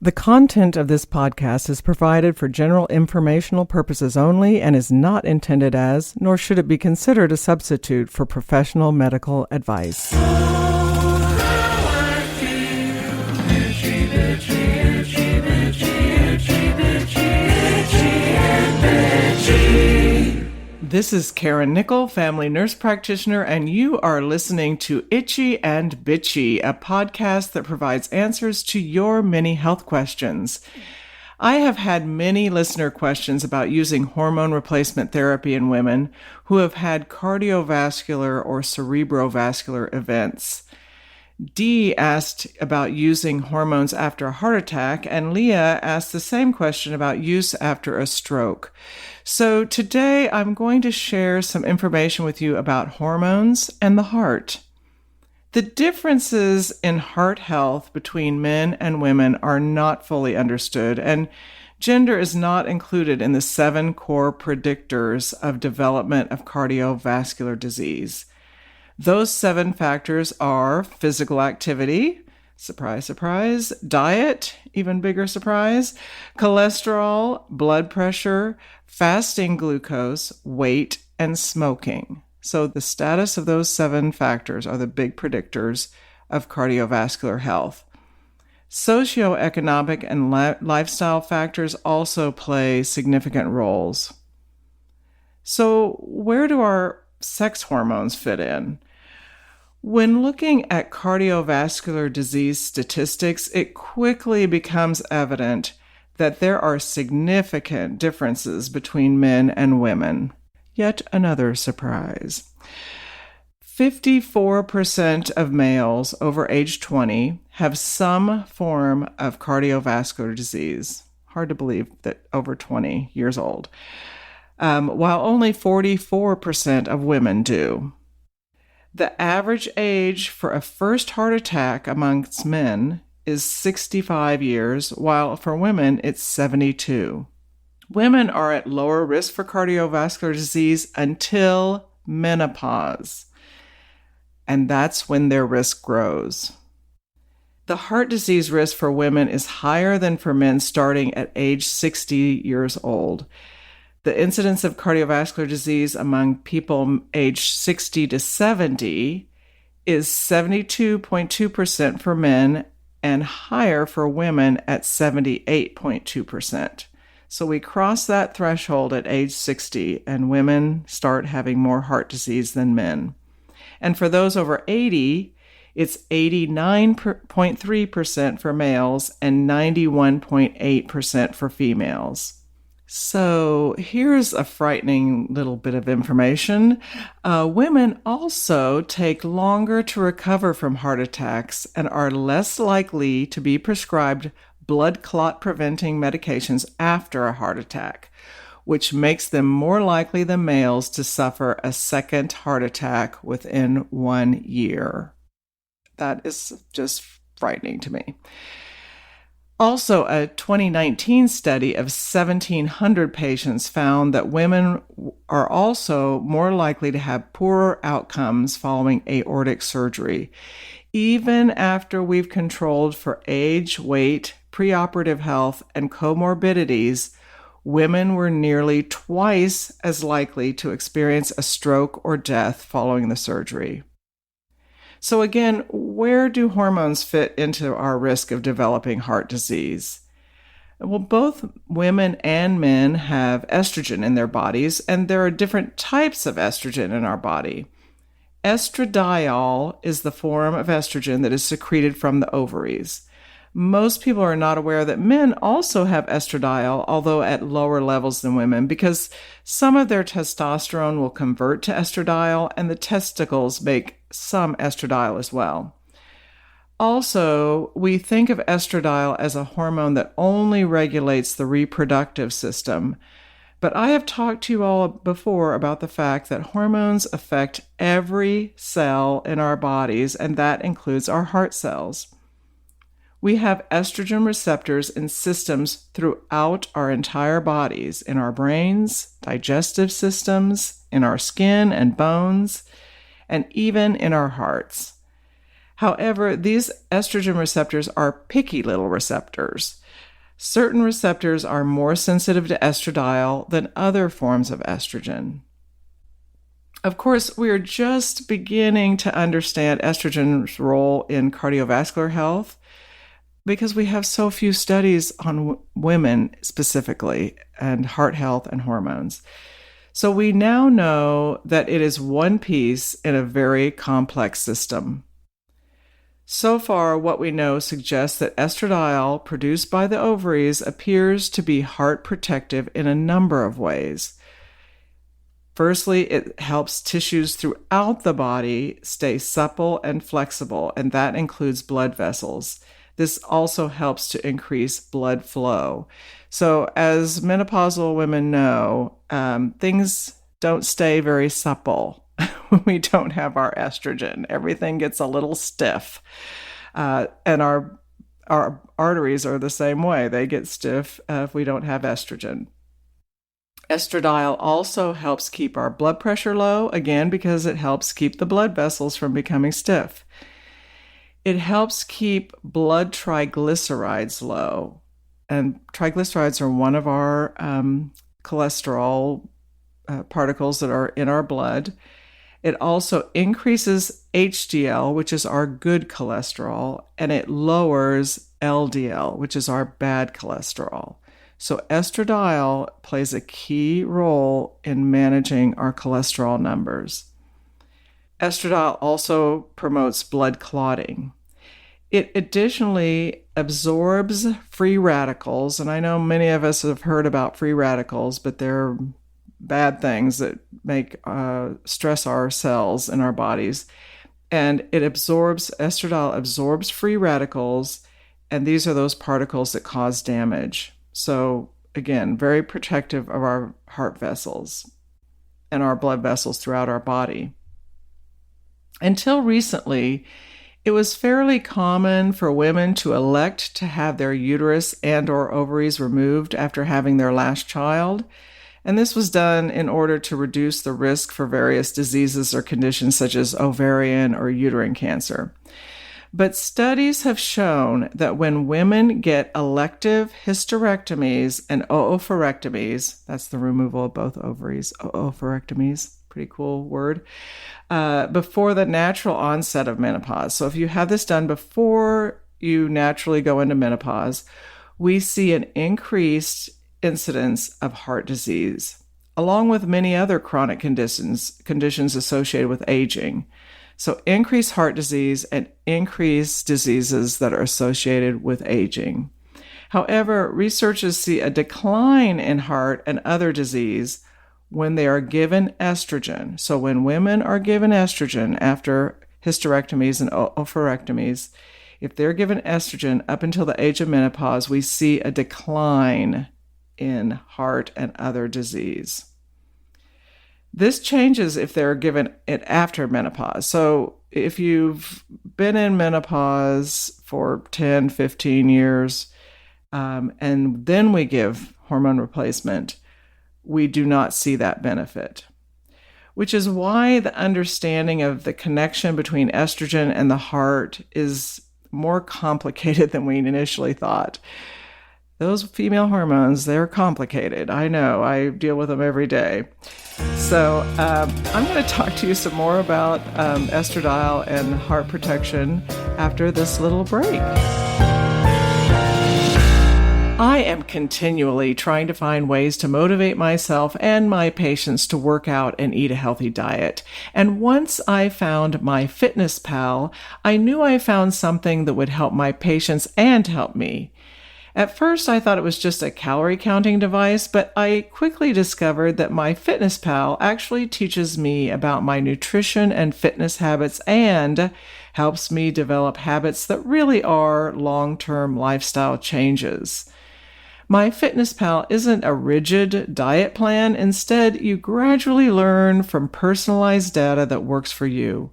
The content of this podcast is provided for general informational purposes only and is not intended as, nor should it be considered a substitute for professional medical advice. This is Karen Nickel, family nurse practitioner, and you are listening to Itchy and Bitchy, a podcast that provides answers to your many health questions. I have had many listener questions about using hormone replacement therapy in women who have had cardiovascular or cerebrovascular events. Dee asked about using hormones after a heart attack, and Leah asked the same question about use after a stroke. So today I'm going to share some information with you about hormones and the heart. The differences in heart health between men and women are not fully understood, and gender is not included in the 7 core predictors of development of cardiovascular disease. Those 7 factors are physical activity, surprise, surprise, diet, even bigger surprise, cholesterol, blood pressure, fasting glucose, weight, and smoking. So the status of those 7 factors are the big predictors of cardiovascular health. Socioeconomic and lifestyle factors also play significant roles. So where do our sex hormones fit in? When looking at cardiovascular disease statistics, it quickly becomes evident that there are significant differences between men and women. Yet another surprise. 54% of males over age 20 have some form of cardiovascular disease. Hard to believe that over 20 years old. While only 44% of women do. The average age for a first heart attack amongst men is 65 years, while for women it's 72. Women are at lower risk for cardiovascular disease until menopause, and that's when their risk grows. The heart disease risk for women is higher than for men starting at age 60 years old. The incidence of cardiovascular disease among people aged 60 to 70 is 72.2% for men and higher for women at 78.2%. So we cross that threshold at age 60 and women start having more heart disease than men. And for those over 80, it's 89.3% for males and 91.8% for females. So here's a frightening little bit of information. Women also take longer to recover from heart attacks and are less likely to be prescribed blood clot preventing medications after a heart attack, which makes them more likely than males to suffer a second heart attack within 1 year. That is just frightening to me. Also, a 2019 study of 1,700 patients found that women are also more likely to have poorer outcomes following aortic surgery. Even after we've controlled for age, weight, preoperative health, and comorbidities, women were nearly twice as likely to experience a stroke or death following the surgery. So again, where do hormones fit into our risk of developing heart disease? Well, both women and men have estrogen in their bodies, and there are different types of estrogen in our body. Estradiol is the form of estrogen that is secreted from the ovaries. Most people are not aware that men also have estradiol, although at lower levels than women, because some of their testosterone will convert to estradiol, and the testicles make some estradiol as well. Also, we think of estradiol as a hormone that only regulates the reproductive system. But I have talked to you all before about the fact that hormones affect every cell in our bodies, and that includes our heart cells. We have estrogen receptors in systems throughout our entire bodies, in our brains, digestive systems, in our skin and bones, and even in our hearts. However, these estrogen receptors are picky little receptors. Certain receptors are more sensitive to estradiol than other forms of estrogen. Of course, we are just beginning to understand estrogen's role in cardiovascular health because we have so few studies on women specifically and heart health and hormones. So we now know that it is one piece in a very complex system. So far, what we know suggests that estradiol produced by the ovaries appears to be heart protective in a number of ways. Firstly, it helps tissues throughout the body stay supple and flexible, and that includes blood vessels. This also helps to increase blood flow. So as menopausal women know, things don't stay very supple when we don't have our estrogen. Everything gets a little stiff. And our arteries are the same way. They get stiff if we don't have estrogen. Estradiol also helps keep our blood pressure low, again, because it helps keep the blood vessels from becoming stiff. It helps keep blood triglycerides low. And triglycerides are one of our cholesterol particles that are in our blood. It also increases HDL, which is our good cholesterol, and it lowers LDL, which is our bad cholesterol. So estradiol plays a key role in managing our cholesterol numbers. Estradiol also promotes blood clotting. It additionally absorbs free radicals, and I know many of us have heard about free radicals, but they're bad things that make stress our cells in our bodies. And estradiol absorbs free radicals, and these are those particles that cause damage. So again, very protective of our heart vessels and our blood vessels throughout our body. Until recently, it was fairly common for women to elect to have their uterus and/or ovaries removed after having their last child. And this was done in order to reduce the risk for various diseases or conditions such as ovarian or uterine cancer. But studies have shown that when women get elective hysterectomies and oophorectomies, that's the removal of both ovaries, oophorectomies, pretty cool word, before the natural onset of menopause. So if you have this done before you naturally go into menopause, we see an increased incidence of heart disease, along with many other chronic conditions associated with aging. So increased heart disease and increased diseases that are associated with aging. However, researchers see a decline in heart and other disease when they are given estrogen. So when women are given estrogen after hysterectomies and oophorectomies, if they're given estrogen up until the age of menopause, we see a decline in heart and other disease. This changes if they're given it after menopause. So if you've been in menopause for 10, 15 years, and then we give hormone replacement, we do not see that benefit, which is why the understanding of the connection between estrogen and the heart is more complicated than we initially thought. Those female hormones, they're complicated. I know, I deal with them every day. So I'm going to talk to you some more about estradiol and heart protection after this little break. I am continually trying to find ways to motivate myself and my patients to work out and eat a healthy diet. And once I found MyFitnessPal, I knew I found something that would help my patients and help me. At first, I thought it was just a calorie counting device, but I quickly discovered that MyFitnessPal actually teaches me about my nutrition and fitness habits and helps me develop habits that really are long-term lifestyle changes. MyFitnessPal isn't a rigid diet plan. Instead, you gradually learn from personalized data that works for you.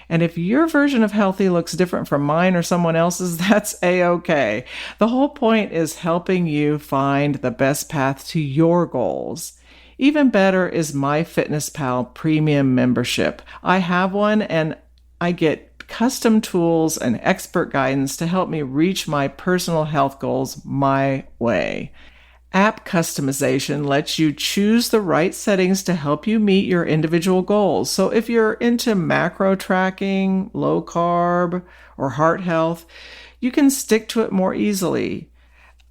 And if your version of healthy looks different from mine or someone else's, that's a-okay. The whole point is helping you find the best path to your goals. Even better is MyFitnessPal Premium membership. I have one and I get custom tools and expert guidance to help me reach my personal health goals my way. App customization lets you choose the right settings to help you meet your individual goals. So if you're into macro tracking, low carb, or heart health, you can stick to it more easily.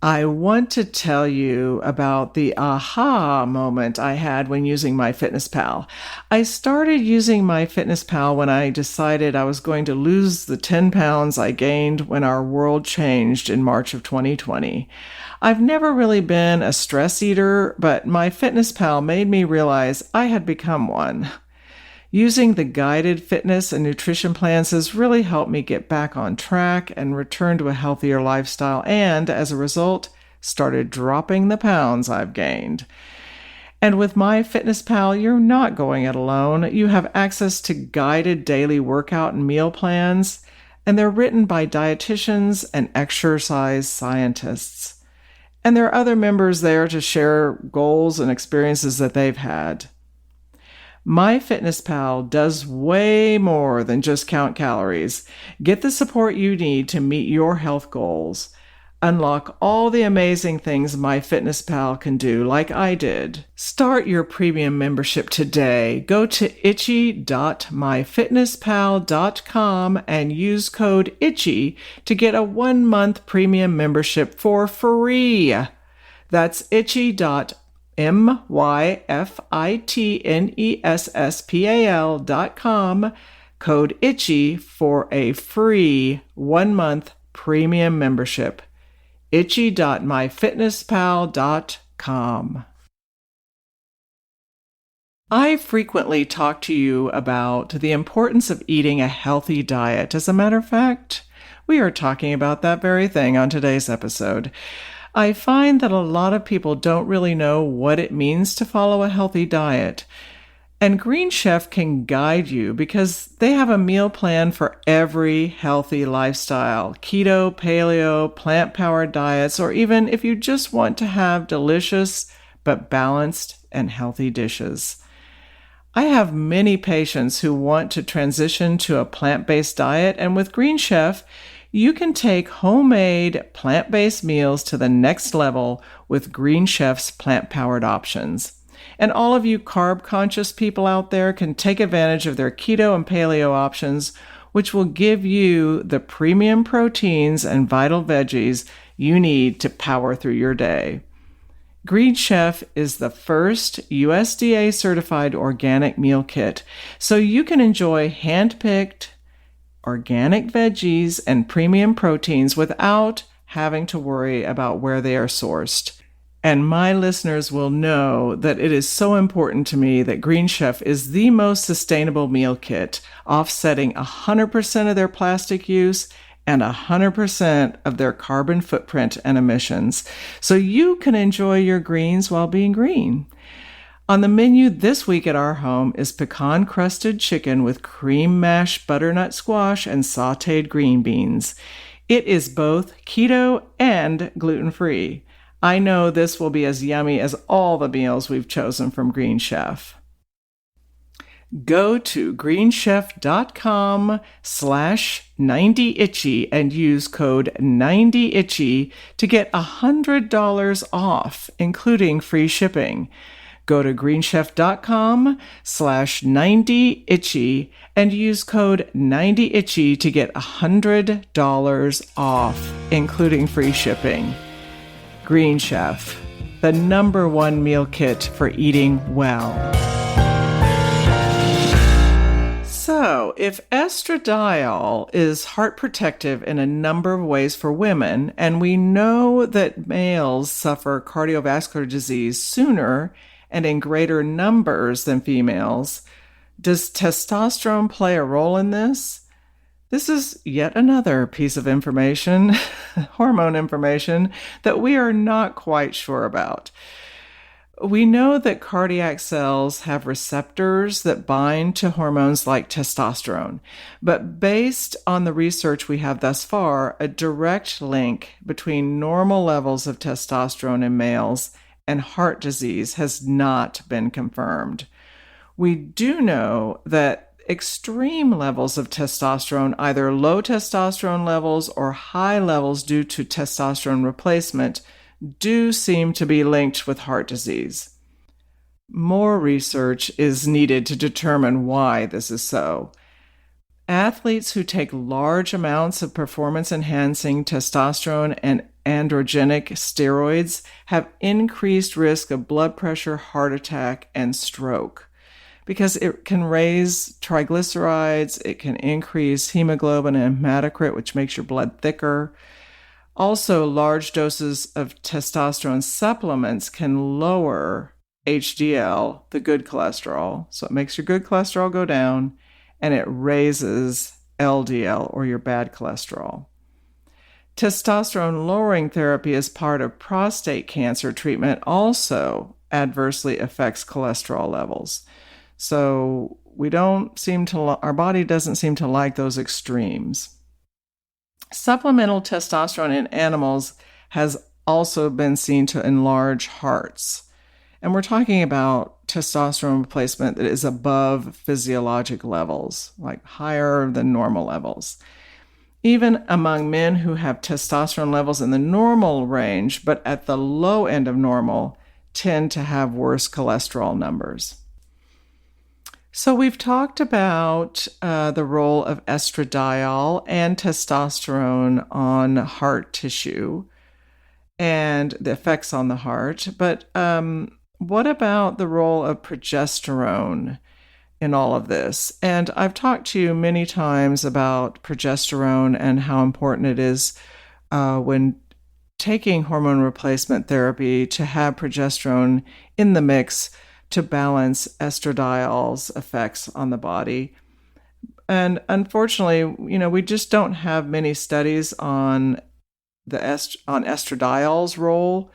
I want to tell you about the aha moment I had when using MyFitnessPal. I started using MyFitnessPal when I decided I was going to lose the 10 pounds I gained when our world changed in March of 2020. I've never really been a stress eater, but MyFitnessPal made me realize I had become one. Using the guided fitness and nutrition plans has really helped me get back on track and return to a healthier lifestyle, and as a result, started dropping the pounds I've gained. And with MyFitnessPal, you're not going it alone. You have access to guided daily workout and meal plans, and they're written by dietitians and exercise scientists. And there are other members there to share goals and experiences that they've had. MyFitnessPal does way more than just count calories. Get the support you need to meet your health goals. Unlock all the amazing things MyFitnessPal can do, like I did. Start your premium membership today. Go to itchy.myfitnesspal.com and use code ITCHY to get a 1-month premium membership for free. That's itchy.myfitnesspal.com, code ITCHY for a free 1-month premium membership. itchy.myfitnesspal.com. I frequently talk to you about the importance of eating a healthy diet. As a matter of fact, we are talking about that very thing on today's episode. I find that a lot of people don't really know what it means to follow a healthy diet. And Green Chef can guide you because they have a meal plan for every healthy lifestyle: keto, paleo, plant-powered diets, or even if you just want to have delicious but balanced and healthy dishes. I have many patients who want to transition to a plant-based diet, and with Green Chef, you can take homemade plant-based meals to the next level with Green Chef's plant-powered options. And all of you carb-conscious people out there can take advantage of their keto and paleo options, which will give you the premium proteins and vital veggies you need to power through your day. Green Chef is the first USDA-certified organic meal kit, so you can enjoy hand-picked organic veggies and premium proteins without having to worry about where they are sourced. And my listeners will know that it is so important to me that Green Chef is the most sustainable meal kit, offsetting 100% of their plastic use and 100% of their carbon footprint and emissions, so you can enjoy your greens while being green. On the menu this week at our home is pecan-crusted chicken with cream mashed butternut squash and sautéed green beans. It is both keto and gluten-free. I know this will be as yummy as all the meals we've chosen from Green Chef. Go to greenchef.com/90itchy and use code 90itchy to get $100 off, including free shipping. Go to greenchef.com/90itchy and use code 90itchy to get $100 off, including free shipping. Green Chef, the #1 meal kit for eating well. So, if estradiol is heart protective in a number of ways for women, and we know that males suffer cardiovascular disease sooner and in greater numbers than females, does testosterone play a role in this? This is yet another piece of information, hormone information, that we are not quite sure about. We know that cardiac cells have receptors that bind to hormones like testosterone, but based on the research we have thus far, a direct link between normal levels of testosterone in males and heart disease has not been confirmed. We do know that extreme levels of testosterone, either low testosterone levels or high levels due to testosterone replacement, do seem to be linked with heart disease. More research is needed to determine why this is so. Athletes who take large amounts of performance-enhancing testosterone and androgenic steroids have increased risk of blood pressure, heart attack, and stroke because it can raise triglycerides, it can increase hemoglobin and hematocrit, which makes your blood thicker. Also, large doses of testosterone supplements can lower HDL, the good cholesterol. So it makes your good cholesterol go down, and it raises LDL, or your bad cholesterol. Testosterone lowering therapy as part of prostate cancer treatment also adversely affects cholesterol levels. So our body doesn't seem to like those extremes. Supplemental testosterone in animals has also been seen to enlarge hearts. And we're talking about testosterone replacement that is above physiologic levels, like higher than normal levels. Even among men who have testosterone levels in the normal range, but at the low end of normal, tend to have worse cholesterol numbers. So we've talked about the role of estradiol and testosterone on heart tissue and the effects on the heart. But what about the role of progesterone in all of this? And I've talked to you many times about progesterone and how important it is when taking hormone replacement therapy to have progesterone in the mix to balance estradiol's effects on the body. And unfortunately, we just don't have many studies on estradiol's role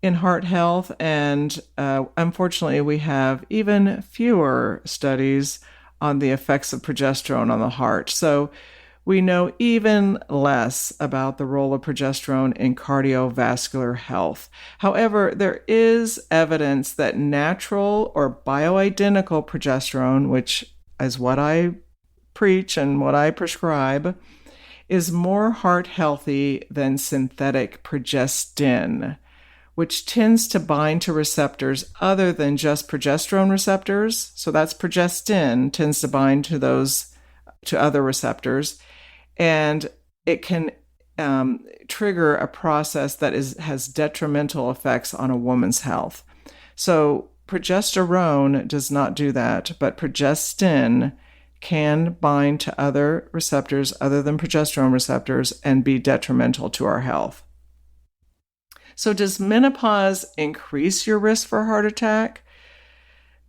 in heart health, and unfortunately, we have even fewer studies on the effects of progesterone on the heart. So we know even less about the role of progesterone in cardiovascular health. However, there is evidence that natural or bioidentical progesterone, which is what I preach and what I prescribe, is more heart healthy than synthetic progestin, which tends to bind to receptors other than just progesterone receptors. So that's progestin tends to bind to other receptors, and it can trigger a process that has detrimental effects on a woman's health. So progesterone does not do that, but progestin can bind to other receptors other than progesterone receptors and be detrimental to our health. So does menopause increase your risk for heart attack?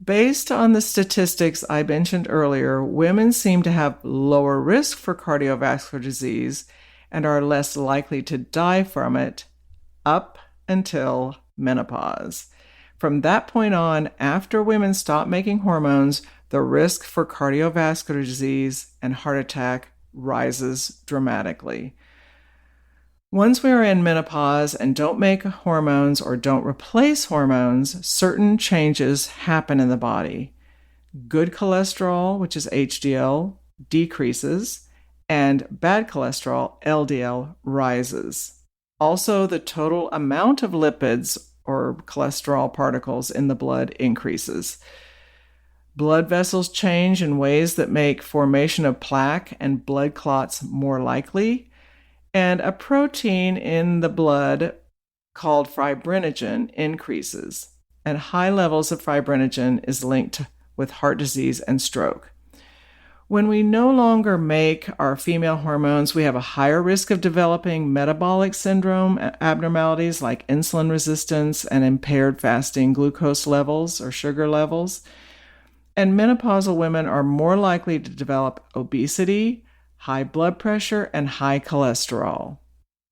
Based on the statistics I mentioned earlier, women seem to have lower risk for cardiovascular disease and are less likely to die from it up until menopause. From that point on, after women stop making hormones, the risk for cardiovascular disease and heart attack rises dramatically. Once we are in menopause and don't make hormones or don't replace hormones, certain changes happen in the body. Good cholesterol, which is HDL, decreases, and bad cholesterol, LDL, rises. Also, the total amount of lipids or cholesterol particles in the blood increases. Blood vessels change in ways that make formation of plaque and blood clots more likely. And a protein in the blood called fibrinogen increases. And high levels of fibrinogen is linked with heart disease and stroke. When we no longer make our female hormones, we have a higher risk of developing metabolic syndrome abnormalities like insulin resistance and impaired fasting glucose levels or sugar levels. And menopausal women are more likely to develop obesity, high blood pressure, and high cholesterol.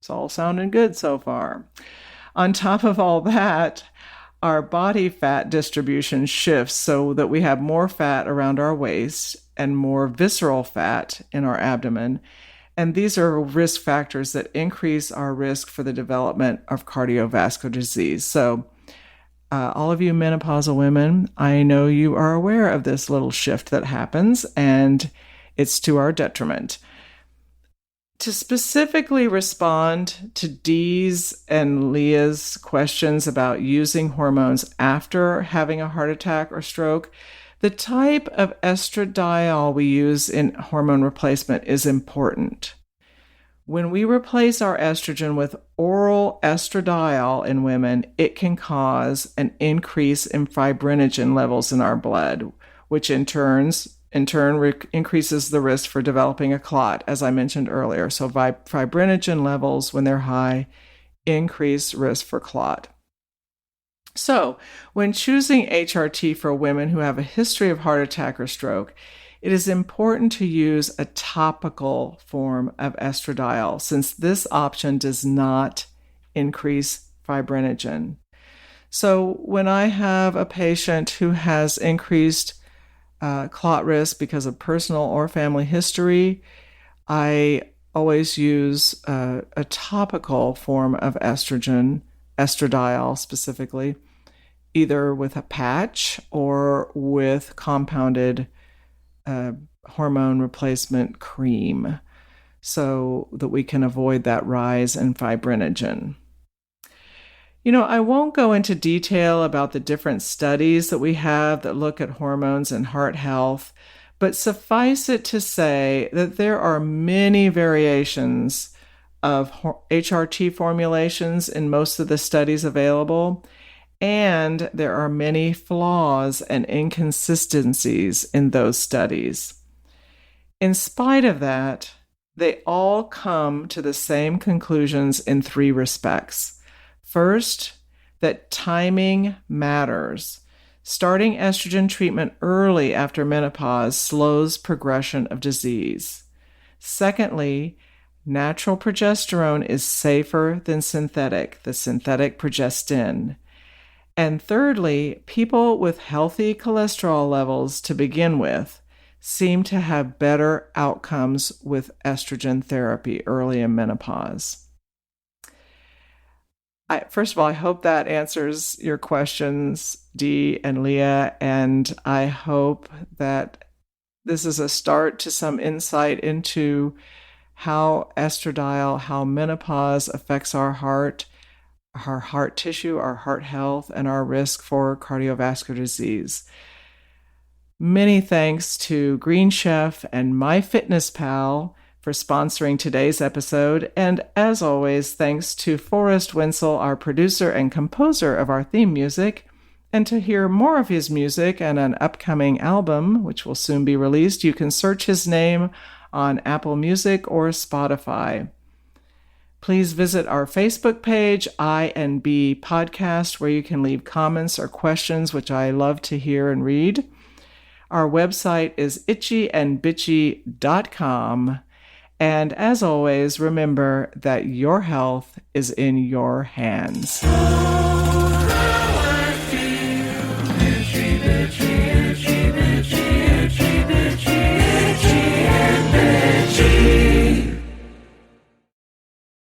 It's all sounding good so far. On top of all that, our body fat distribution shifts so that we have more fat around our waist and more visceral fat in our abdomen. And these are risk factors that increase our risk for the development of cardiovascular disease. So All of you menopausal women, I know you are aware of this little shift that happens, and it's to our detriment. To specifically respond to Dee's and Leah's questions about using hormones after having a heart attack or stroke, the type of estradiol we use in hormone replacement is important. When we replace our estrogen with oral estradiol in women, it can cause an increase in fibrinogen levels in our blood, which in turn increases the risk for developing a clot, as I mentioned earlier. So fibrinogen levels, when they're high, increase risk for clot. So when choosing HRT for women who have a history of heart attack or stroke, it is important to use a topical form of estradiol, since this option does not increase fibrinogen. So when I have a patient who has increased clot risk because of personal or family history, I always use a topical form of estrogen, estradiol specifically, either with a patch or with compounded hormone replacement cream, so that we can avoid that rise in fibrinogen. I won't go into detail about the different studies that we have that look at hormones and heart health, but suffice it to say that there are many variations of HRT formulations in most of the studies available, and there are many flaws and inconsistencies in those studies. In spite of that, they all come to the same conclusions in 3 respects. First, that timing matters. Starting estrogen treatment early after menopause slows progression of disease. Secondly, natural progesterone is safer than synthetic, the synthetic progestin. And thirdly, people with healthy cholesterol levels to begin with seem to have better outcomes with estrogen therapy early in menopause. First of all, I hope that answers your questions, Dee and Leah, and I hope that this is a start to some insight into how estradiol, how menopause affects our heart tissue, our heart health, and our risk for cardiovascular disease. Many thanks to Green Chef and MyFitnessPal for sponsoring today's episode. And as always, thanks to Forrest Wenzel, our producer and composer of our theme music. And to hear more of his music and an upcoming album, which will soon be released, you can search his name on Apple Music or Spotify. Please visit our Facebook page, I&B Podcast, where you can leave comments or questions, which I love to hear and read. Our website is itchyandbitchy.com. And as always, remember that your health is in your hands. Oh, how I feel, itchy, bitchy, itchy.